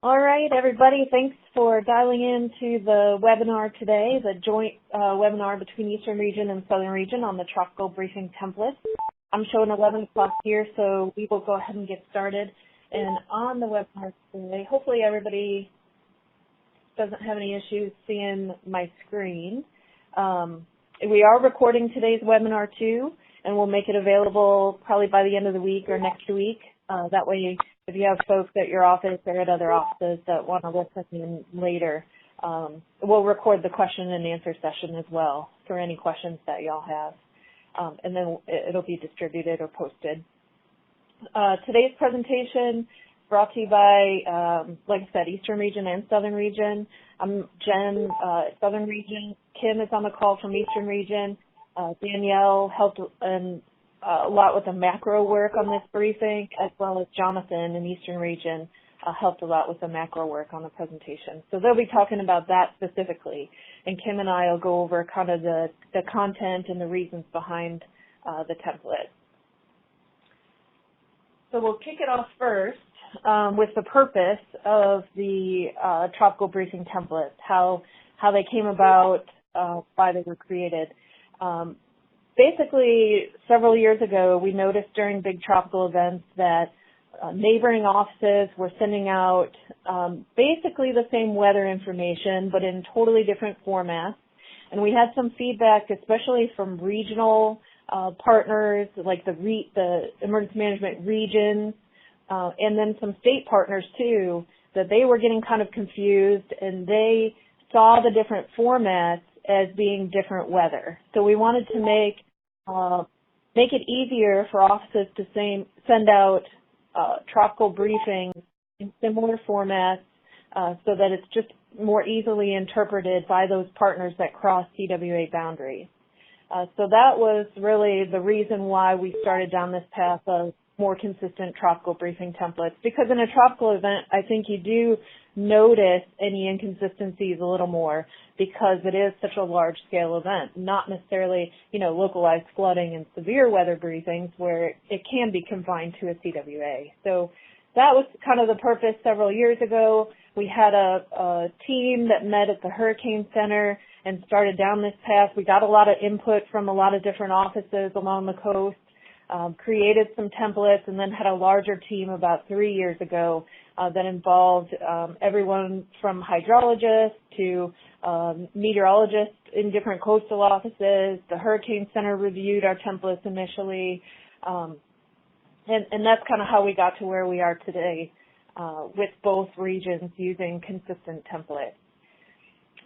All right, everybody, thanks for dialing in to the webinar today, the joint webinar between Eastern Region and Southern Region on the tropical briefing template. I'm showing 11 o'clock here, so we will go ahead and get started. And on the webinar today, hopefully everybody doesn't have any issues seeing my screen. We are recording today's webinar too, and we'll make it available probably by the end of the week or next week. That way, if you have folks at your office or at other offices that want to listen in later, we'll record the question and answer session as well for any questions that y'all have. And then it'll be distributed or posted. Today's presentation brought to you by, like I said, Eastern Region and Southern Region. I'm Jen, Southern Region. Kim is on the call from Eastern Region. Danielle helped a lot with the macro work on this briefing, as well as Jonathan in Eastern Region helped a lot with the macro work on the presentation. So they'll be talking about that specifically, and Kim and I will go over kind of the content and the reasons behind the template. So we'll kick it off first with the purpose of the tropical briefing templates, how they came about, why they were created. Basically, several years ago, we noticed during big tropical events that neighboring offices were sending out basically the same weather information, but in totally different formats. And we had some feedback, especially from regional partners, like the emergency management regions, and then some state partners too, that they were getting kind of confused, and they saw the different formats as being different weather. So we wanted to make it easier for offices to send out tropical briefings in similar formats so that it's just more easily interpreted by those partners that cross CWA boundaries. So that was really the reason why we started down this path of more consistent tropical briefing templates, because in a tropical event, I think you do notice any inconsistencies a little more because it is such a large-scale event, not necessarily, localized flooding and severe weather briefings where it can be confined to a CWA. So that was kind of the purpose several years ago. We had a team that met at the Hurricane Center and started down this path. We got a lot of input from a lot of different offices along the coast. Created some templates, and then had a larger team about 3 years ago that involved everyone from hydrologists to meteorologists in different coastal offices. The Hurricane Center reviewed our templates initially, and that's kind of how we got to where we are today with both regions using consistent templates.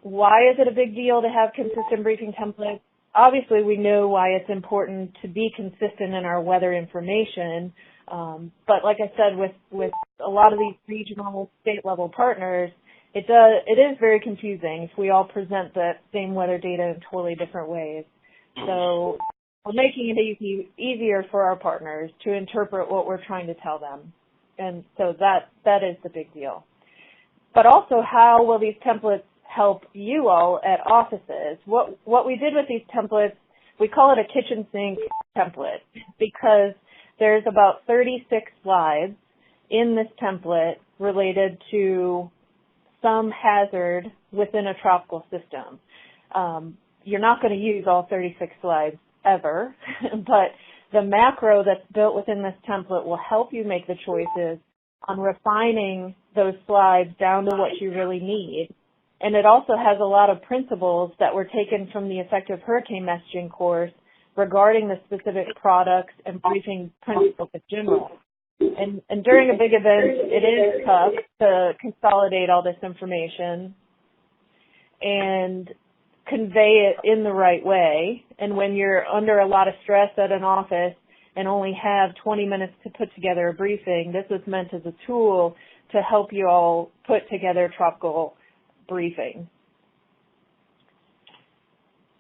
Why is it a big deal to have consistent briefing templates? Obviously, we know why it's important to be consistent in our weather information, but like I said, with a lot of these regional state-level partners, it is very confusing if we all present the same weather data in totally different ways. So we're making it easier for our partners to interpret what we're trying to tell them, and so that is the big deal. But also, how will these templates help you all at offices? What we did with these templates, we call it a kitchen sink template because there's about 36 slides in this template related to some hazard within a tropical system. You're not going to use all 36 slides ever, but the macro that's built within this template will help you make the choices on refining those slides down to what you really need. And it also has a lot of principles that were taken from the effective hurricane messaging course regarding the specific products and briefing principles in general. And during a big event, it is tough to consolidate all this information and convey it in the right way. And when you're under a lot of stress at an office and only have 20 minutes to put together a briefing, this is meant as a tool to help you all put together tropical briefing.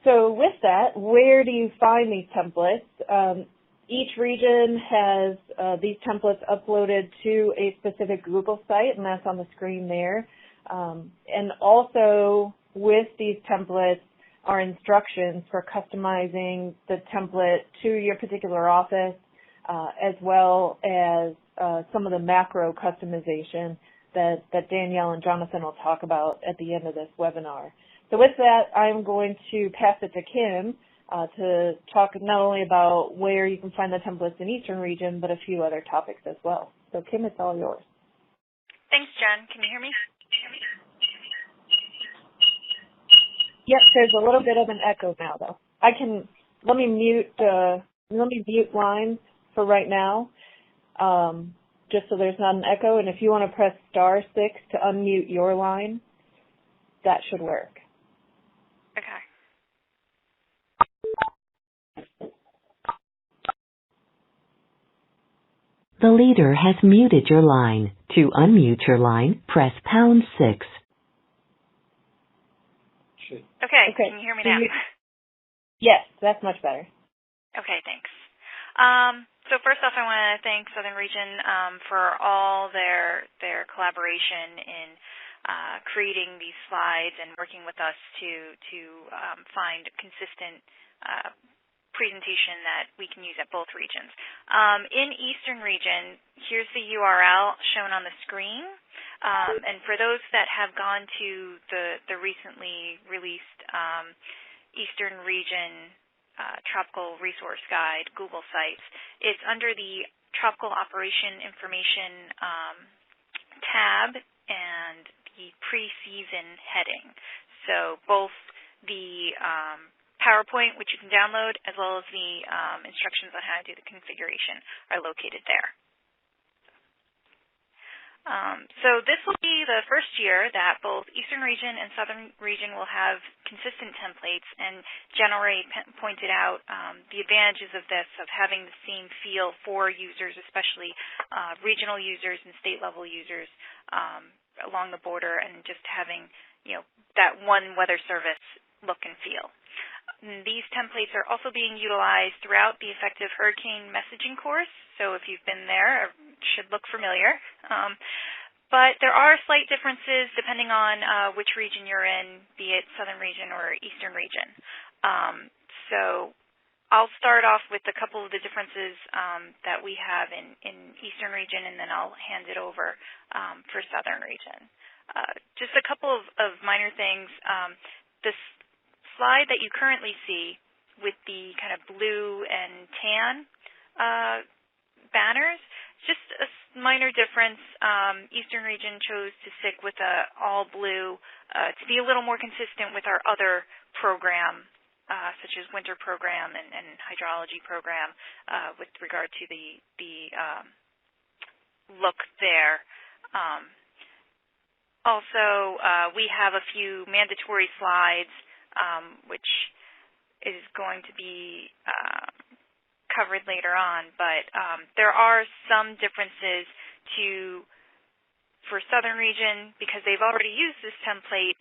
So with that, where do you find these templates? Each region has these templates uploaded to a specific Google site, and that's on the screen there. And also with these templates are instructions for customizing the template to your particular office, as well as some of the macro customization that Danielle and Jonathan will talk about at the end of this webinar. So with that, I'm going to pass it to Kim to talk not only about where you can find the templates in Eastern Region, but a few other topics as well. So Kim, it's all yours. Thanks, Jen. Can you hear me? Yep, there's a little bit of an echo now, though. Let me mute lines for right now, just so there's not an echo. And if you want to press *6 to unmute your line, that should work. Okay. The leader has muted your line. To unmute your line, press #6. Okay. Can you hear me now? Yes, that's much better. Okay, thanks. So first off, I want to thank Southern Region for all their collaboration in creating these slides and working with us to find a consistent presentation that we can use at both regions. In Eastern Region, here's the URL shown on the screen. And for those that have gone to the recently released Eastern Region Tropical Resource Guide Google sites, it's under the Tropical Operation Information tab and the pre-season heading. So both the PowerPoint, which you can download, as well as the instructions on how to do the configuration are located there. So this will be the first year that both Eastern Region and Southern Region will have consistent templates, and Jen already pointed out the advantages of this, of having the same feel for users, especially regional users and state-level users along the border, and just having that one weather service look and feel. These templates are also being utilized throughout the effective hurricane messaging course, so if you've been there, it should look familiar. But there are slight differences depending on which region you're in, be it Southern Region or Eastern Region. So I'll start off with a couple of the differences that we have in Eastern Region, and then I'll hand it over for Southern Region. Just a couple of minor things. This slide that you currently see with the kind of blue and tan banners, just a minor difference. Eastern Region chose to stick with all blue to be a little more consistent with our other program, such as winter program and hydrology program, with regard to the look there. Also, we have a few mandatory slides, which is going to be covered later on, but there are some differences for Southern Region, because they've already used this template.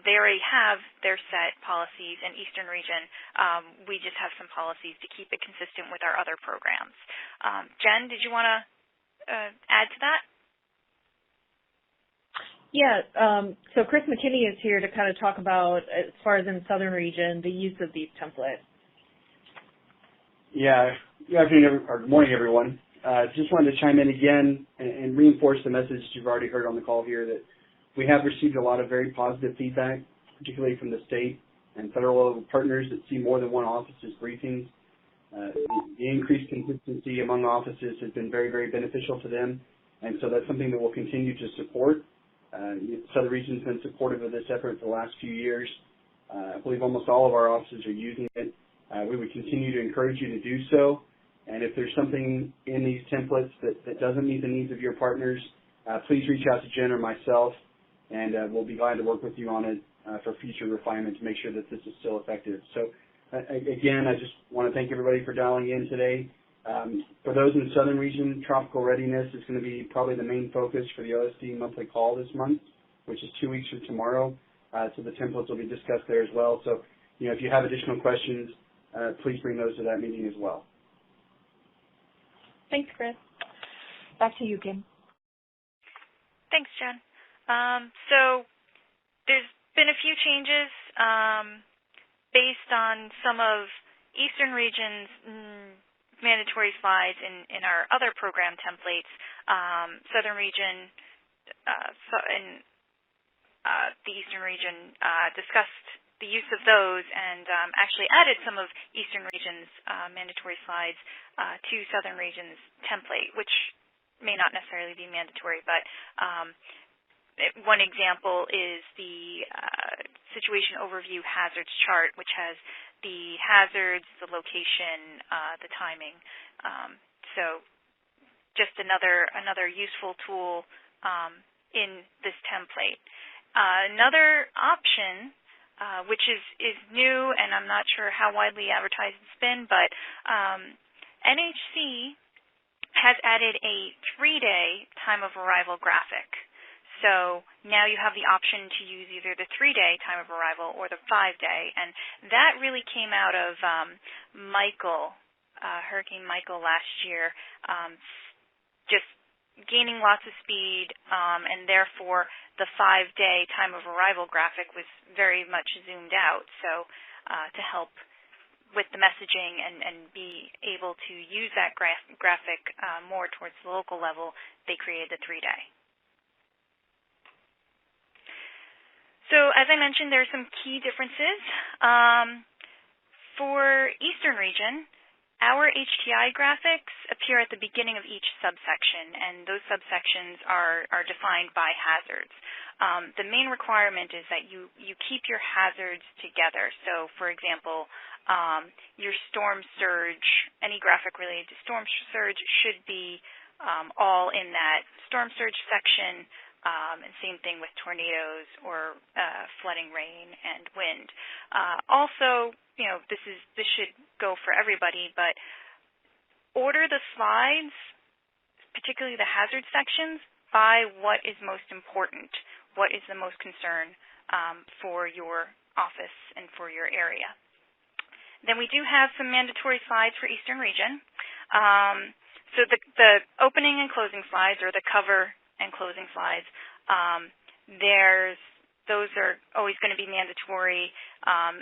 They already have their set policies. In Eastern Region, we just have some policies to keep it consistent with our other programs. Jen, did you want to add to that? Yeah, so Chris McKinney is here to kind of talk about, as far as in Southern Region, the use of these templates. Yeah, good afternoon, or good morning, everyone. Just wanted to chime in again and reinforce the message you've already heard on the call here, that we have received a lot of very positive feedback, particularly from the state and federal partners that see more than one office's briefings. The increased consistency among offices has been very, very beneficial to them, and so that's something that we'll continue to support. Southern Region has been supportive of this effort for the last few years. I believe almost all of our offices are using it. We would continue to encourage you to do so. And if there's something in these templates that doesn't meet the needs of your partners, please reach out to Jen or myself, and we'll be glad to work with you on it for future refinement to make sure that this is still effective. So, again, I just want to thank everybody for dialing in today. For those in the Southern Region, tropical readiness is going to be probably the main focus for the OSD monthly call this month, which is 2 weeks from tomorrow. So the templates will be discussed there as well. So, if you have additional questions, please bring those to that meeting as well. Thanks, Chris. Back to you, Kim. Thanks, Jen. So there's been a few changes based on some of Eastern Region's mandatory slides in our other program templates. Southern Region the Eastern region discussed the use of those and actually added some of Eastern region's mandatory slides to Southern region's template, which may not necessarily be mandatory, but one example is the situation overview hazards chart, which has the hazards, the location, the timing. So just another useful tool in this template. Another option, which is new and I'm not sure how widely advertised it's been, but NHC has added a 3-day time of arrival graphic. So now you have the option to use either the 3-day time of arrival or the 5-day, and that really came out of Hurricane Michael last year, just gaining lots of speed, and therefore the 5-day time of arrival graphic was very much zoomed out. So to help with the messaging and be able to use that graphic more towards the local level, they created the 3-day. So as I mentioned, there are some key differences. For Eastern region, our HTI graphics appear at the beginning of each subsection, and those subsections are defined by hazards. The main requirement is that you keep your hazards together. So, for example, your storm surge, any graphic related to storm surge should be all in that storm surge section, and same thing with tornadoes or flooding, rain, and wind. Also, this should go for everybody, but order the slides, particularly the hazard sections, by what is most important, what is the most concern for your office and for your area. Then we do have some mandatory slides for Eastern region. So the opening and closing slides, or the cover and closing slides, those are always going to be mandatory.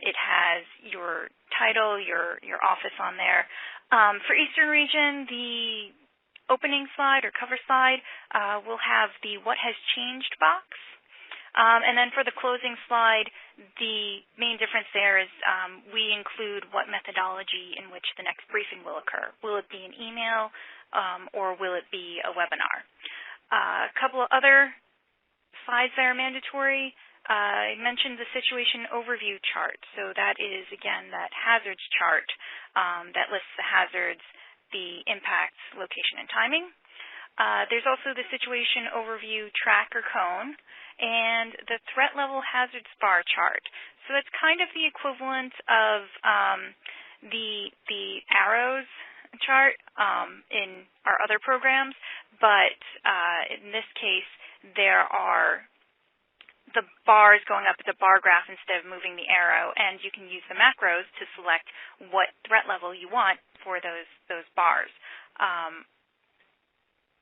It has your title, your office on there. For Eastern region, the opening slide or cover slide will have the What Has Changed box. And then for the closing slide, the main difference there is we include what methodology in which the next briefing will occur. Will it be an email or will it be a webinar? A couple of other slides that are mandatory. I mentioned the situation overview chart. So that is, again, that hazards chart that lists the hazards, the impacts, location, and timing. There's also the situation overview track or cone, and the threat level hazards bar chart. So that's kind of the equivalent of the arrows chart in our other programs, but in this case, there are the bars going up at the bar graph instead of moving the arrow, and you can use the macros to select what threat level you want for those bars.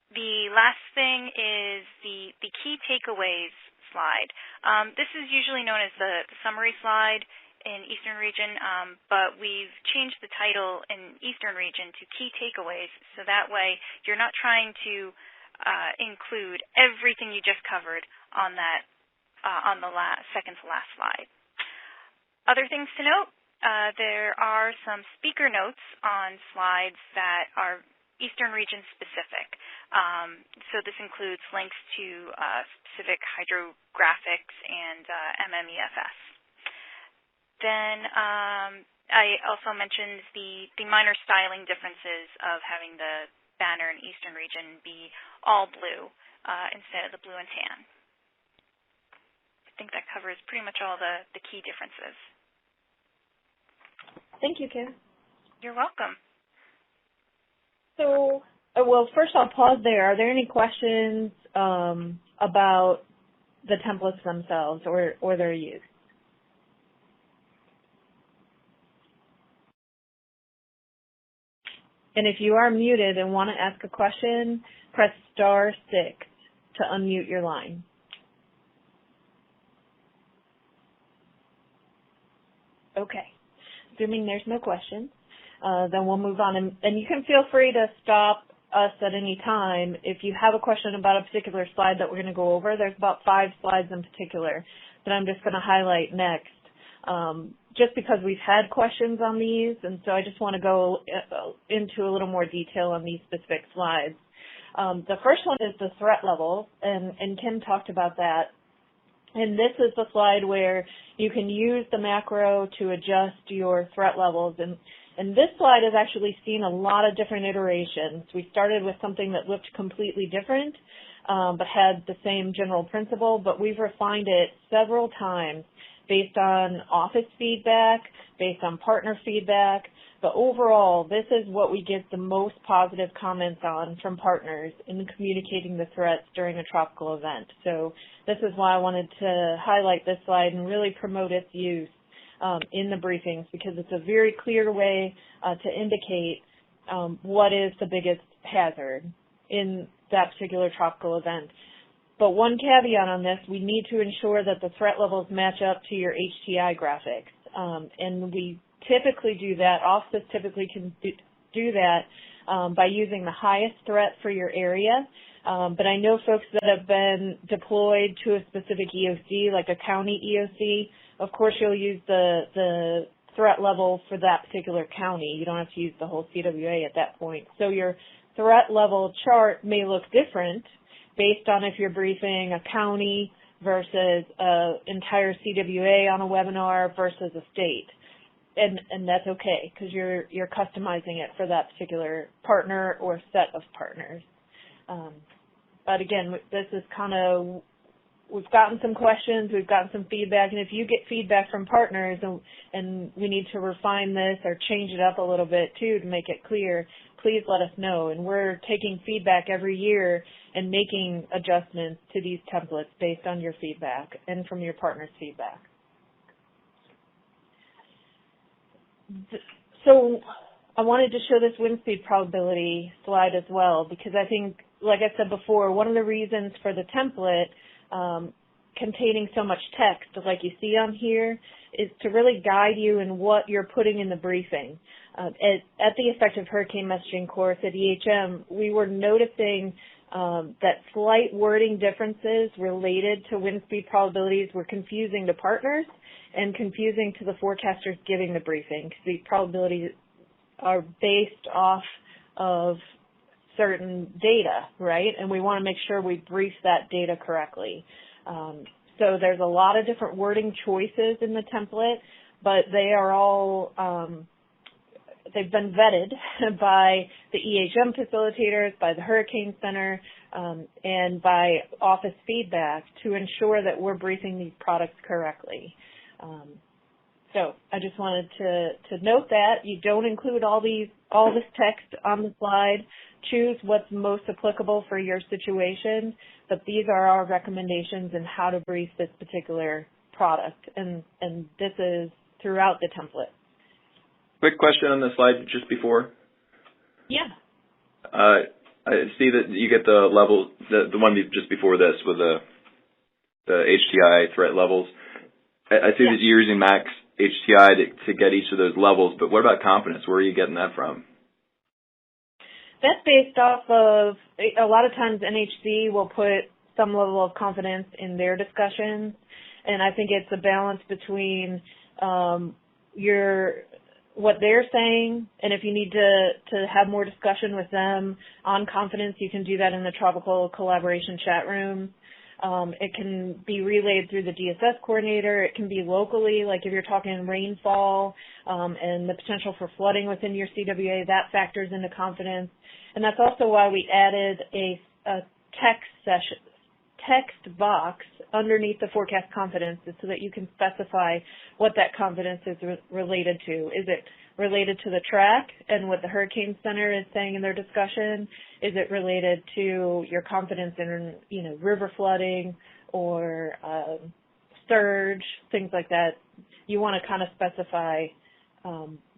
The last thing is the key takeaways slide. This is usually known as the summary slide in Eastern region, but we've changed the title in Eastern region to key takeaways, so that way you're not trying to include everything you just covered on that on the second to last slide. Other things to note, there are some speaker notes on slides that are Eastern region specific. So this includes links to specific hydrographics and MMEFS. Then I also mentioned the minor styling differences of having the banner in Eastern region be all blue instead of the blue and tan. I think that covers pretty much all the key differences. Thank you, Kim. You're welcome. So, well, first I'll pause there. Are there any questions about the templates themselves or their use? And if you are muted and want to ask a question, press *6 to unmute your line. Okay. Assuming there's no questions, then we'll move on. And you can feel free to stop us at any time. If you have a question about a particular slide that we're going to go over, there's about 5 slides in particular that I'm just going to highlight next, just because we've had questions on these, and so I just want to go into a little more detail on these specific slides. The first one is the threat level, and Kim talked about that. And this is the slide where you can use the macro to adjust your threat levels. And this slide has actually seen a lot of different iterations. We started with something that looked completely different, but had the same general principle, but we've refined it several times based on office feedback, based on partner feedback. But overall, this is what we get the most positive comments on from partners in communicating the threats during a tropical event. So this is why I wanted to highlight this slide and really promote its use in the briefings, because it's a very clear way to indicate what is the biggest hazard in that particular tropical event. But one caveat on this, we need to ensure that the threat levels match up to your HTI graphics. And we typically do that, offices typically can do that by using the highest threat for your area. But I know folks that have been deployed to a specific EOC, like a county EOC, of course you'll use the threat level for that particular county. You don't have to use the whole CWA at that point. So your threat level chart may look different based on if you're briefing a county versus an entire CWA on a webinar versus a state. And that's okay, because you're customizing it for that particular partner or set of partners. But again, this is kind of, we've gotten some questions, we've gotten some feedback, and if you get feedback from partners and we need to refine this or change it up a little bit too to make it clear, please let us know. And we're taking feedback every year and making adjustments to these templates based on your feedback and from your partners' feedback. So I wanted to show this wind speed probability slide as well, because I think, like I said before, one of the reasons for the template containing so much text, like you see on here, is to really guide you in what you're putting in the briefing. At the Effective Hurricane Messaging course at EHM, we were noticing that slight wording differences related to wind speed probabilities were confusing to partners and confusing to the forecasters giving the briefing, because these probabilities are based off of certain data, right? And we want to make sure we brief that data correctly. So there's a lot of different wording choices in the template, but they are all, they've been vetted by the EHM facilitators, by the Hurricane Center, and by office feedback to ensure that we're briefing these products correctly. So I just wanted to note that you don't include all this text on the slide. Choose what's most applicable for your situation, but these are our recommendations in how to brief this particular product, and this is throughout the template. Quick question on the slide just before. Yeah. I see that you get the level, the one just before this with the HTI threat levels. I see that you're using max HTI to get each of those levels, but what about confidence? Where are you getting that from? That's based off of, a lot of times NHC will put some level of confidence in their discussions, and I think it's a balance between what they're saying, and if you need to have more discussion with them on confidence, you can do that in the Tropical Collaboration chat room. It can be relayed through the DSS coordinator. It can be locally, like if you're talking rainfall and the potential for flooding within your CWA, that factors into confidence. And that's also why we added a text box underneath the forecast confidence, so that you can specify what that confidence is related to. Is it related to the track and what the Hurricane Center is saying in their discussion? Is it related to your confidence in, river flooding or surge, things like that? You want to kind of specify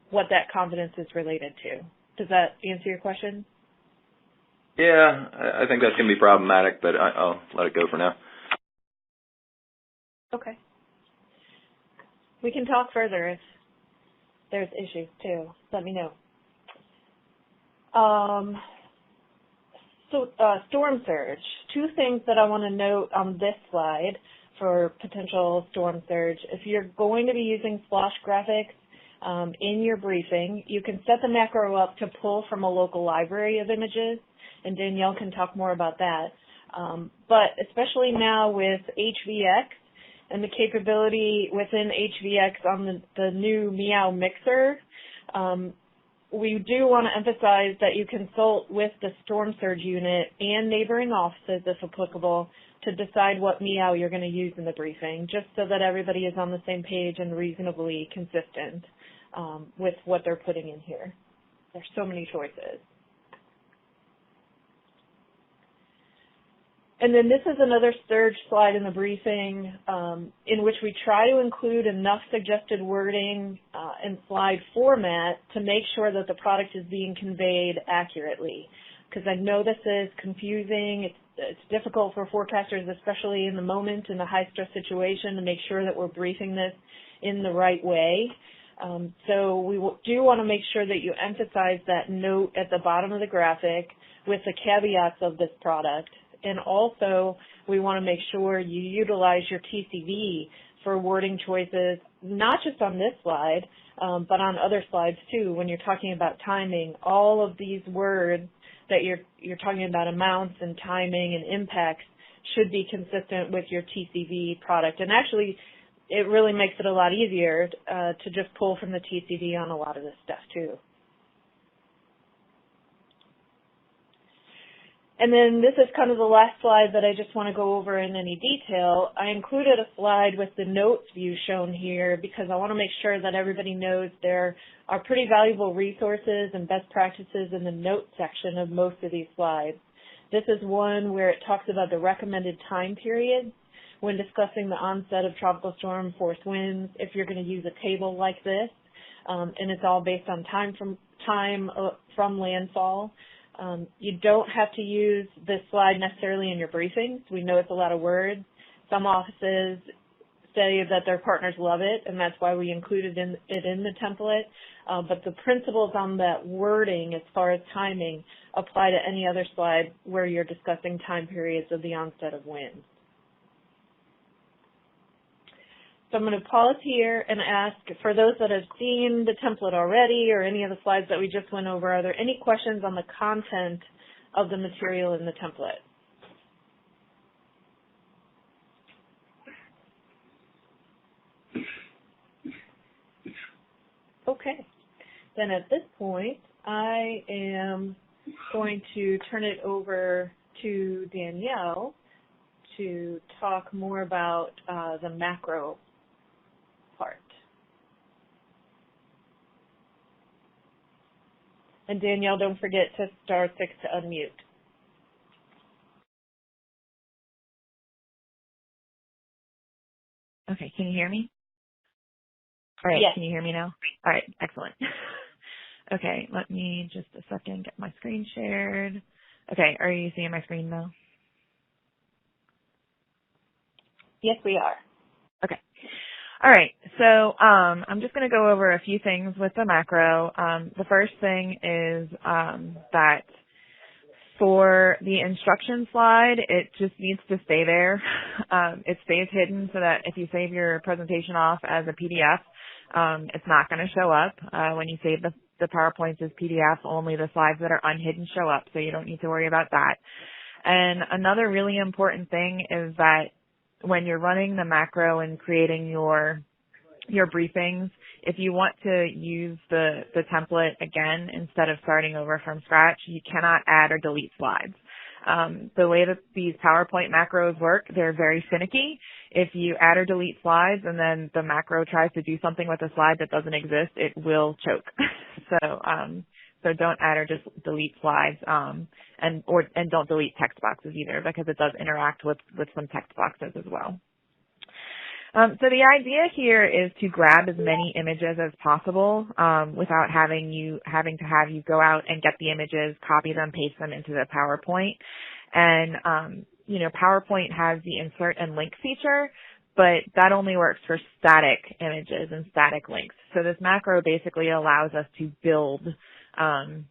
what that confidence is related to. Does that answer your question? Yeah, I think that's going to be problematic, but I'll let it go for now. Okay. We can talk further if there's issues too. Let me know. So storm surge. Two things that I want to note on this slide for potential storm surge. If you're going to be using splosh graphics in your briefing, you can set the macro up to pull from a local library of images, and Danielle can talk more about that. But especially now with HVX and the capability within HVX on the new Meow Mixer, we do want to emphasize that you consult with the storm surge unit and neighboring offices, if applicable, to decide what Meow you're going to use in the briefing, just so that everybody is on the same page and reasonably consistent with what they're putting in here. There's so many choices. And then this is another surge slide in the briefing in which we try to include enough suggested wording and slide format to make sure that the product is being conveyed accurately. Because I know this is confusing. It's difficult for forecasters, especially in the moment in a high-stress situation, to make sure that we're briefing this in the right way. So we do want to make sure that you emphasize that note at the bottom of the graphic with the caveats of this product. And also, we want to make sure you utilize your TCV for wording choices, not just on this slide, but on other slides too. When you're talking about timing, all of these words that you're talking about, amounts and timing and impacts, should be consistent with your TCV product. And actually, it really makes it a lot easier to just pull from the TCV on a lot of this stuff too. And then this is kind of the last slide that I just want to go over in any detail. I included a slide with the notes view shown here because I want to make sure that everybody knows there are pretty valuable resources and best practices in the notes section of most of these slides. This is one where it talks about the recommended time period when discussing the onset of tropical storm force winds, if you're going to use a table like this, and it's all based on time from landfall. You don't have to use this slide necessarily in your briefings. We know it's a lot of words. Some offices say that their partners love it, and that's why we included it in the template. But the principles on that wording as far as timing apply to any other slide where you're discussing time periods of the onset of winds. So I'm going to pause here and ask, for those that have seen the template already or any of the slides that we just went over, are there any questions on the content of the material in the template? Okay. Then at this point, I am going to turn it over to Danielle to talk more about the macro part. And Danielle, don't forget to star 6 to unmute. Okay, can you hear me? All right, yes. Can you hear me now? All right, excellent. Okay, let me just a second get my screen shared. Okay, are you seeing my screen now? Yes, we are. Okay. All right, so I'm just going to go over a few things with the macro. The first thing is that for the instruction slide, it just needs to stay there. It stays hidden so that if you save your presentation off as a PDF, it's not going to show up. When you save the PowerPoints as PDF, only the slides that are unhidden show up, so you don't need to worry about that. And another really important thing is that when you're running the macro and creating your briefings, if you want to use the template again instead of starting over from scratch, you cannot add or delete slides. The way that these PowerPoint macros work, they're very finicky. If you add or delete slides and then the macro tries to do something with a slide that doesn't exist, it will choke. So don't add or just delete slides, and don't delete text boxes either, because it does interact with some text boxes as well. So the idea here is to grab as many images as possible without having to have you go out and get the images, copy them, paste them into the PowerPoint. And PowerPoint has the insert and link feature, but that only works for static images and static links. So this macro basically allows us to build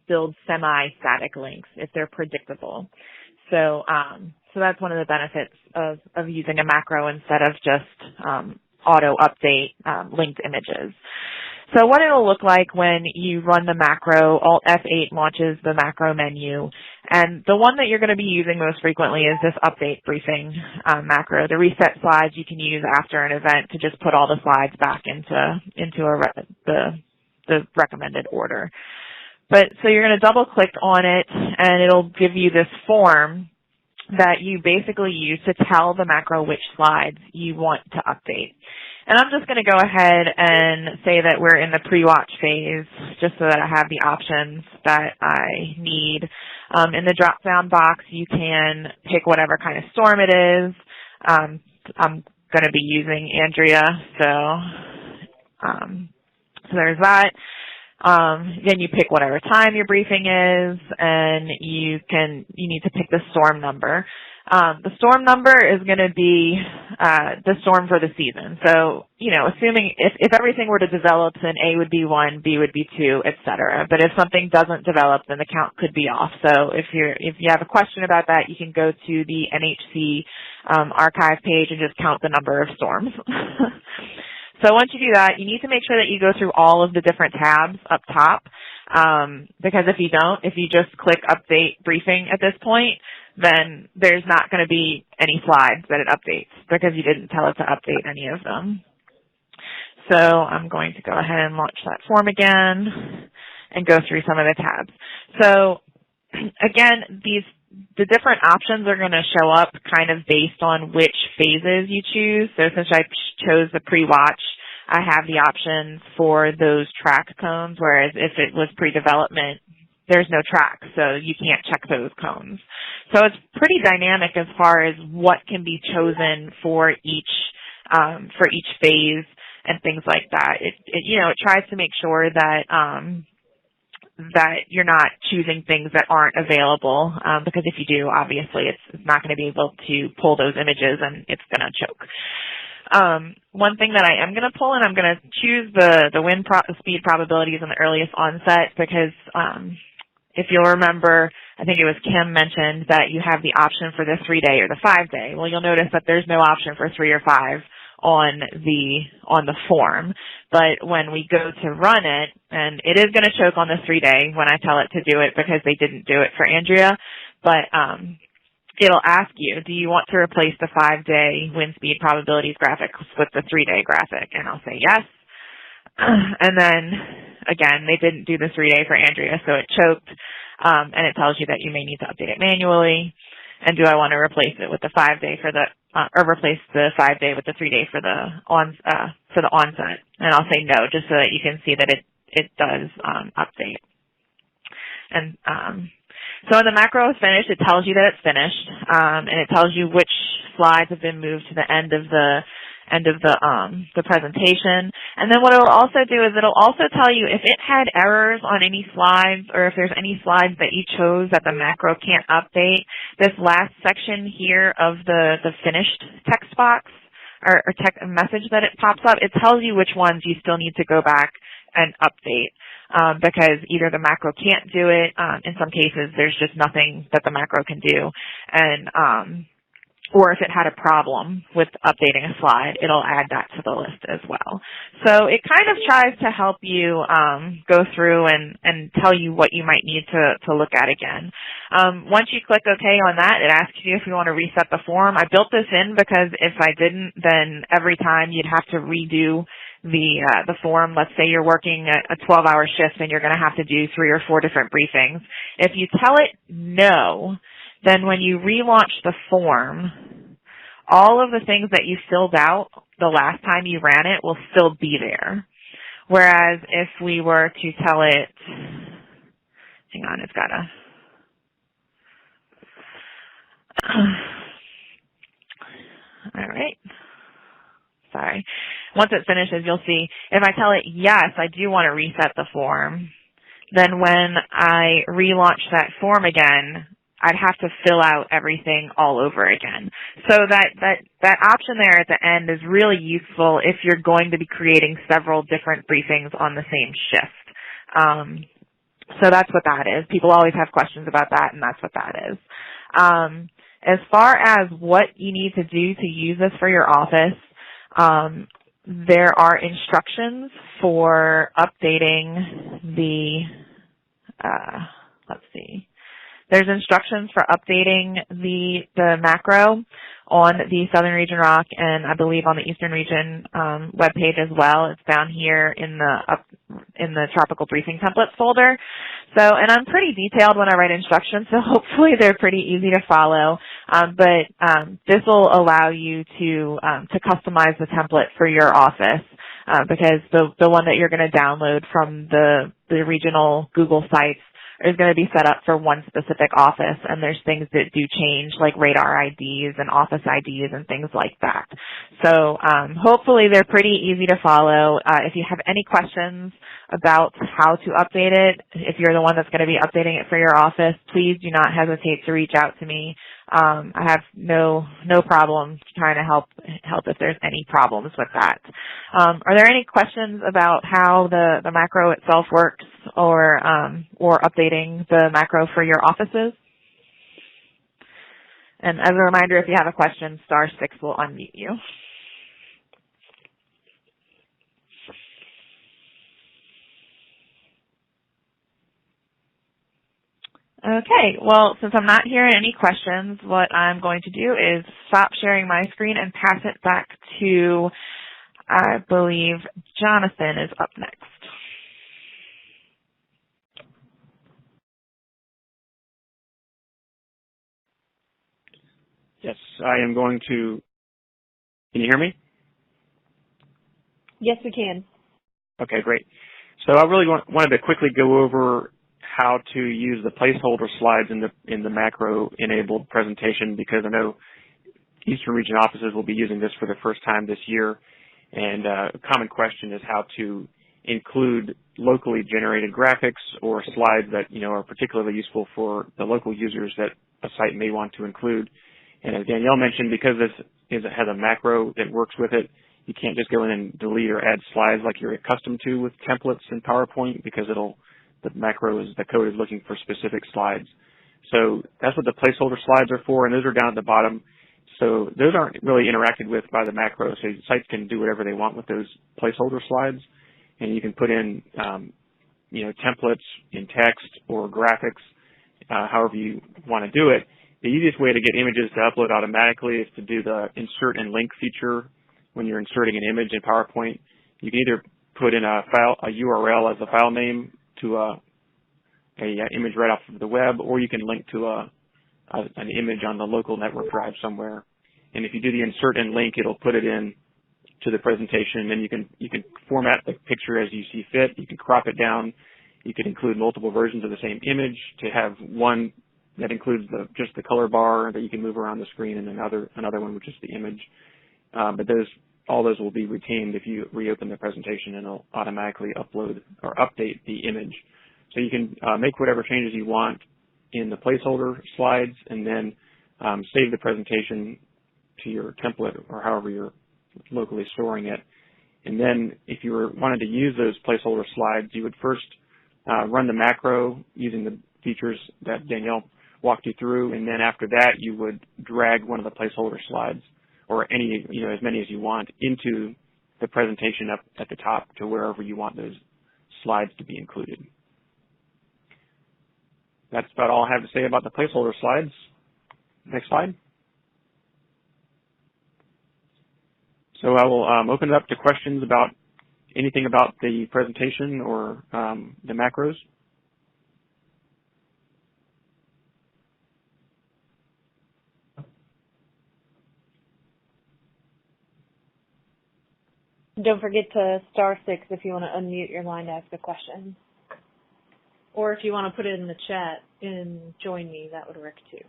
build semi-static links if they're predictable. So that's one of the benefits of using a macro instead of just auto update linked images. So what it'll look like when you run the macro, Alt F8 launches the macro menu, and the one that you're going to be using most frequently is this update briefing macro. The reset slides you can use after an event to just put all the slides back into the recommended order. But so you're going to double click on it, and it'll give you this form that you basically use to tell the macro which slides you want to update. And I'm just going to go ahead and say that we're in the pre-watch phase just so that I have the options that I need. In the drop-down box, you can pick whatever kind of storm it is. I'm going to be using Andrea, so there's that. Then you pick whatever time your briefing is, and you need to pick the storm number. The storm number is going to be the storm for the season. So, assuming if everything were to develop, then A would be 1, B would be 2, etc. But if something doesn't develop, then the count could be off. So if you have a question about that, you can go to the NHC archive page and just count the number of storms. So once you do that, you need to make sure that you go through all of the different tabs up top, because if you just click update briefing at this point, then there's not going to be any slides that it updates because you didn't tell it to update any of them. So I'm going to go ahead and launch that form again and go through some of the tabs. So again, the different options are going to show up kind of based on which phases you choose. So since I chose the pre-watch, I have the options for those track cones, whereas if it was pre-development, there's no track, so you can't check those cones. So it's pretty dynamic as far as what can be chosen for each phase and things like that. It tries to make sure that that you're not choosing things that aren't available, because if you do, obviously it's not going to be able to pull those images and it's going to choke. One thing that I am going to pull, and I'm going to choose the wind speed probabilities and the earliest onset, because if you'll remember, I think it was Kim mentioned that you have the option for the 3-day or the 5-day. Well, you'll notice that there's no option for 3 or 5 on the form. But when we go to run it, and it is going to choke on the 3-day when I tell it to do it because they didn't do it for Andrea, but it'll ask you, do you want to replace the 5-day wind speed probabilities graphic with the 3-day graphic? And I'll say yes. And then, again, they didn't do the 3-day for Andrea, so it choked, and it tells you that you may need to update it manually. And do I want to replace it with the 5-day or replace the 5-day with the 3-day for the onset? And I'll say no, just so that you can see that it does update. And so when the macro is finished, it tells you that it's finished, and it tells you which slides have been moved to the end of the presentation. And then what it'll also do is it'll also tell you if it had errors on any slides, or if there's any slides that you chose that the macro can't update. This last section here of the finished text box or text message that it pops up, it tells you which ones you still need to go back and update, because either the macro can't do it, in some cases there's just nothing that the macro can do, and or if it had a problem with updating a slide, it'll add that to the list as well. So it kind of tries to help you go through and tell you what you might need to look at again. Once you click OK on that, it asks you if you want to reset the form. I built this in because if I didn't, then every time you'd have to redo the form. Let's say you're working a 12-hour shift and you're going to have to do 3 or 4 different briefings. If you tell it no, then when you relaunch the form, all of the things that you filled out the last time you ran it will still be there. Whereas if we were to tell it, hang on, it's got to, all right. Sorry. Once it finishes, you'll see if I tell it, yes, I do want to reset the form, then when I relaunch that form again, I'd have to fill out everything all over again. So that option there at the end is really useful if you're going to be creating several different briefings on the same shift. So that's what that is. People always have questions about that, and that's what that is. As far as what you need to do to use this for your office, there are instructions for updating the, let's see. There's instructions for updating the macro on the Southern Region ROC and I believe on the Eastern Region webpage as well. It's down here in the Tropical Briefing Templates folder. So, and I'm pretty detailed when I write instructions, so hopefully they're pretty easy to follow. But this will allow you to customize the template for your office. Because the one that you're going to download from the regional Google sites is going to be set up for one specific office, and there's things that do change, like radar IDs and office IDs and things like that. So hopefully they're pretty easy to follow. If you have any questions about how to update it, if you're the one that's going to be updating it for your office, please do not hesitate to reach out to me. I have no problem trying to help if there's any problems with that. Are there any questions about how the macro itself works or updating the macro for your offices? And as a reminder, if you have a question, *6 will unmute you. Okay, well, since I'm not hearing any questions, what I'm going to do is stop sharing my screen and pass it back to, I believe, Jonathan is up next. Yes, I am going to, can you hear me? Yes, we can. Okay, great. So I really wanted to quickly go over how to use the placeholder slides in the macro-enabled presentation, because I know Eastern Region offices will be using this for the first time this year, and a common question is how to include locally generated graphics or slides that are particularly useful for the local users that a site may want to include. And as Danielle mentioned, because this has a macro that works with it, you can't just go in and delete or add slides like you're accustomed to with templates in PowerPoint, because the code is looking for specific slides. So that's what the placeholder slides are for, and those are down at the bottom. So those aren't really interacted with by the macro, so sites can do whatever they want with those placeholder slides, and you can put in templates in text or graphics, however you want to do it. The easiest way to get images to upload automatically is to do the insert and link feature when you're inserting an image in PowerPoint. You can either put in a URL as a file name to a image right off of the web, or you can link to an image on the local network drive somewhere. And if you do the insert and link, it'll put it in to the presentation, and you can format the picture as you see fit. You can crop it down. You can include multiple versions of the same image to have one that includes just the color bar that you can move around the screen, and another one with just the image. But all those will be retained if you reopen the presentation, and it'll automatically upload or update the image. So you can make whatever changes you want in the placeholder slides, and then save the presentation to your template or however you're locally storing it. And then if you wanted to use those placeholder slides, you would first run the macro using the features that Danielle walked you through, and then after that you would drag one of the placeholder slides, or as many as you want, into the presentation up at the top to wherever you want those slides to be included. That's about all I have to say about the placeholder slides. Next slide. So I will open it up to questions about anything about the presentation or the macros. Don't forget to *6 if you want to unmute your line to ask a question. Or if you want to put it in the chat and join me, that would work too.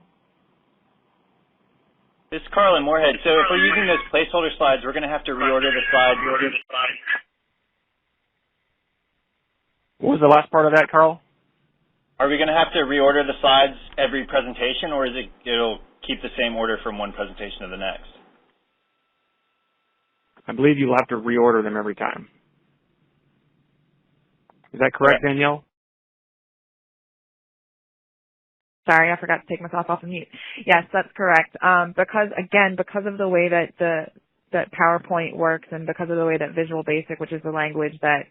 This is Carl in Moorhead. So if we're using those placeholder slides, we're going to have to reorder the slides. What was the last part of that, Carl? Are we going to have to reorder the slides every presentation, or it'll keep the same order from one presentation to the next? I believe you'll have to reorder them every time. Is that correct, Danielle? Sorry, I forgot to take myself off of mute. Yes, that's correct. Because of the way that that PowerPoint works, and because of the way that Visual Basic, which is the language that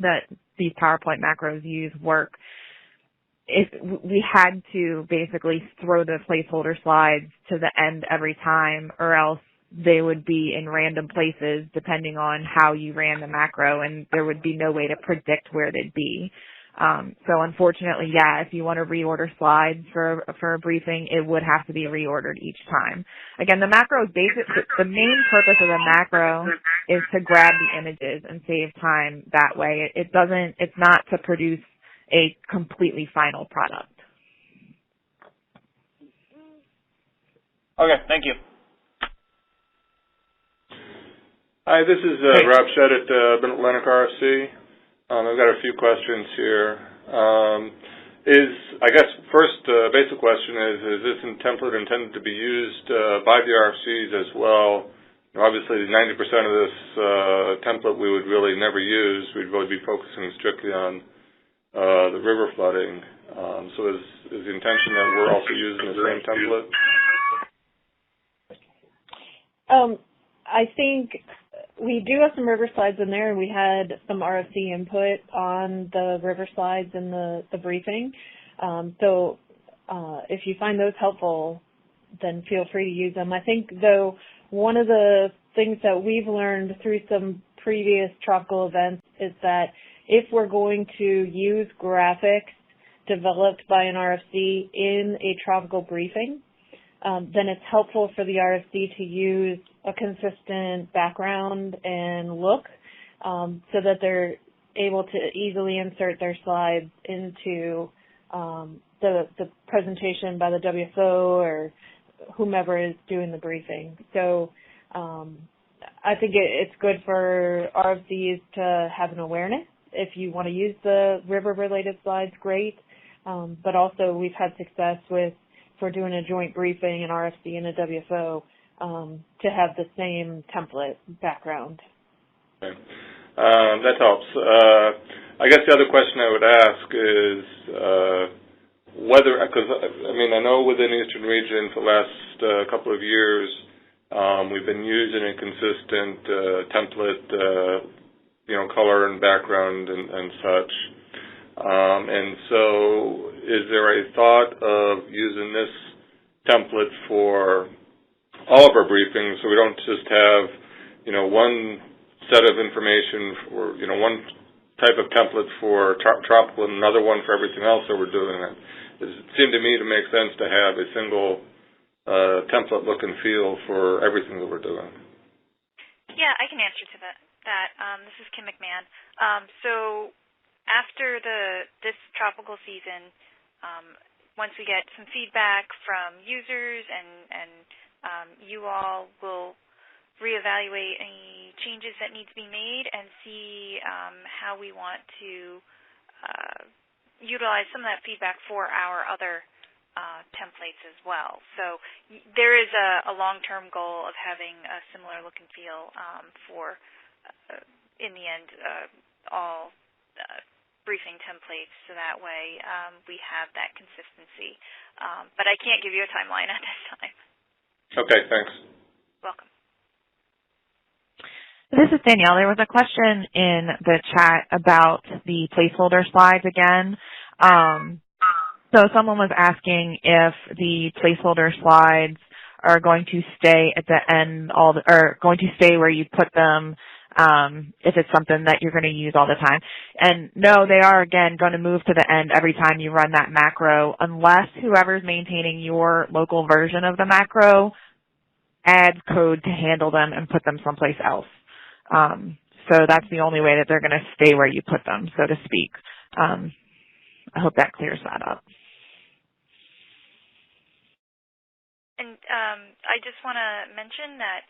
that these PowerPoint macros use, work, we had to basically throw the placeholder slides to the end every time, or else they would be in random places depending on how you ran the macro, and there would be no way to predict where they'd be. So unfortunately, if you want to reorder slides for a briefing, it would have to be reordered each time. Again, the macro is the main purpose of the macro is to grab the images and save time that way. It's not to produce a completely final product. Okay, thank you. Hi, this is Rob Shedd at Bennett Atlantic RFC. I've got a few questions here. I guess first basic question is this template intended to be used by the RFCs as well? Obviously, 90% of this template we would really never use. We'd really be focusing strictly on the river flooding. So is the intention that we're also using the same template? I think we do have some river slides in there, and we had some RFC input on the river slides in the briefing. So if you find those helpful, then feel free to use them. I think, though, one of the things that we've learned through some previous tropical events is that if we're going to use graphics developed by an RFC in a tropical briefing, then it's helpful for the RFC to use a consistent background and look so that they're able to easily insert their slides into the presentation by the WFO or whomever is doing the briefing. So I think it's good for RFCs to have an awareness. If you want to use the river-related slides, great. But also we've had success with, if we're doing a joint briefing, an RFC and a WFO, to have the same template background. Okay. That helps. I guess the other question I would ask is whether, because I know within the Eastern region for the last couple of years, we've been using a consistent template, color and background and such. And so is there a thought of using this template for all of our briefings so we don't just have, one set of information or, one type of template for tropical and another one for everything else that we're doing? It seemed to me to make sense to have a single template look and feel for everything that we're doing. Yeah, I can answer to that. This is Kim McMahon. So after this tropical season, once we get some feedback from users and you all will reevaluate any changes that need to be made and see how we want to utilize some of that feedback for our other templates as well. So there is a long-term goal of having a similar look and feel for, in the end, all briefing templates, so that way we have that consistency. But I can't give you a timeline at this time. Okay, thanks. Welcome. This is Danielle. There was a question in the chat about the placeholder slides again. So someone was asking if the placeholder slides are going to stay at the end, or going to stay where you put them, if it's something that you're going to use all the time. And no, they are, again, going to move to the end every time you run that macro, unless whoever's maintaining your local version of the macro adds code to handle them and put them someplace else. So that's the only way that they're going to stay where you put them, so to speak. I hope that clears that up. And I just want to mention that,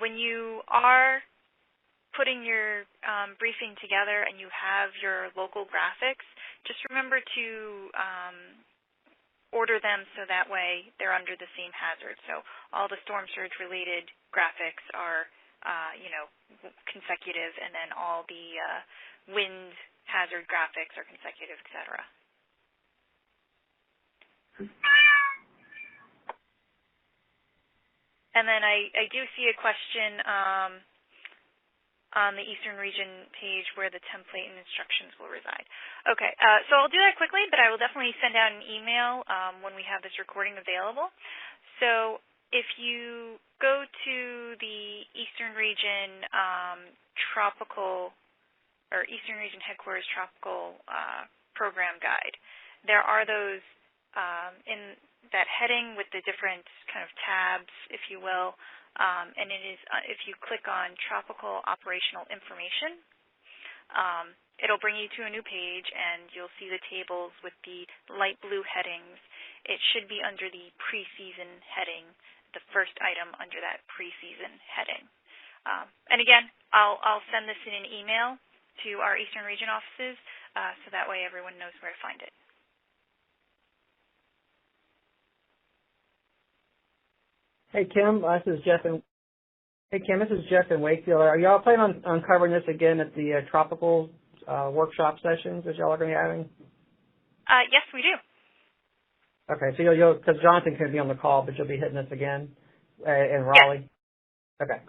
when you are putting your briefing together and you have your local graphics, just remember to order them so that way they're under the same hazard. So all the storm surge related graphics are consecutive, and then all the wind hazard graphics are consecutive, etc. And then I do see a question on the Eastern Region page where the template and instructions will reside. Okay, so I'll do that quickly, but I will definitely send out an email when we have this recording available. So if you go to the Eastern Region Tropical or Eastern Region Headquarters Tropical Program Guide, there are those in that heading with the different kind of tabs, if you will, and it is if you click on Tropical Operational Information, it'll bring you to a new page, and you'll see the tables with the light blue headings. It should be under the pre-season heading, the first item under that pre-season heading. And again, I'll send this in an email to our Eastern Region offices, so that way everyone knows where to find it. Hey Kim, this is Jeff in Wakefield. Are y'all planning on covering this again at the tropical workshop sessions that y'all are going to be having? Yes, we do. Okay, so you'll because Jonathan can be on the call, but you'll be hitting this again in Raleigh. Yes. Okay.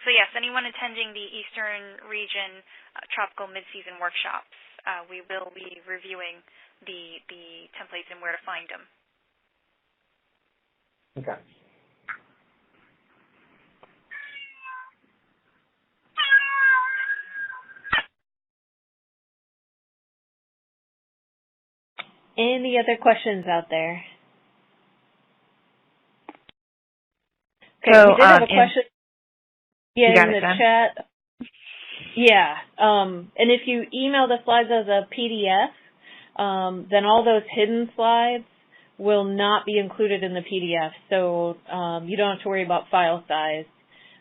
So yes, anyone attending the Eastern Region Tropical Mid-Season Workshops, we will be reviewing the templates and where to find them. Okay. Any other questions out there? Okay, so, we did have a question in the chat. Yeah, and if you email the slides as a PDF, then all those hidden slides will not be included in the PDF, so you don't have to worry about file size.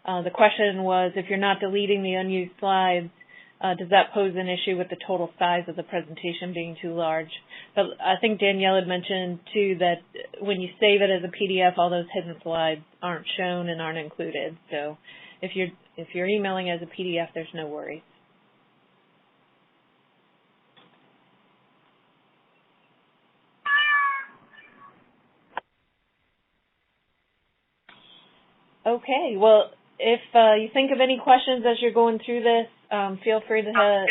The question was, if you're not deleting the unused slides, does that pose an issue with the total size of the presentation being too large? But I think Danielle had mentioned, too, that when you save it as a PDF, all those hidden slides aren't shown and aren't included. So if you're emailing as a PDF, there's no worries. Okay, well, if you think of any questions as you're going through this, feel free to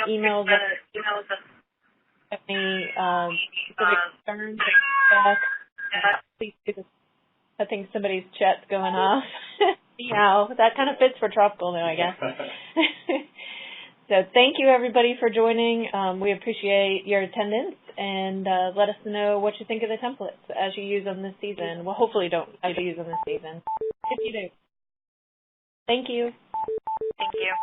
email me specific concerns. Please do this. I think somebody's chat's going off. Anyhow, that kind of fits for tropical now, I guess. So thank you, everybody, for joining. We appreciate your attendance, and let us know what you think of the templates as you use them this season. Well, hopefully don't as you use them this season. If you do. Thank you. Thank you.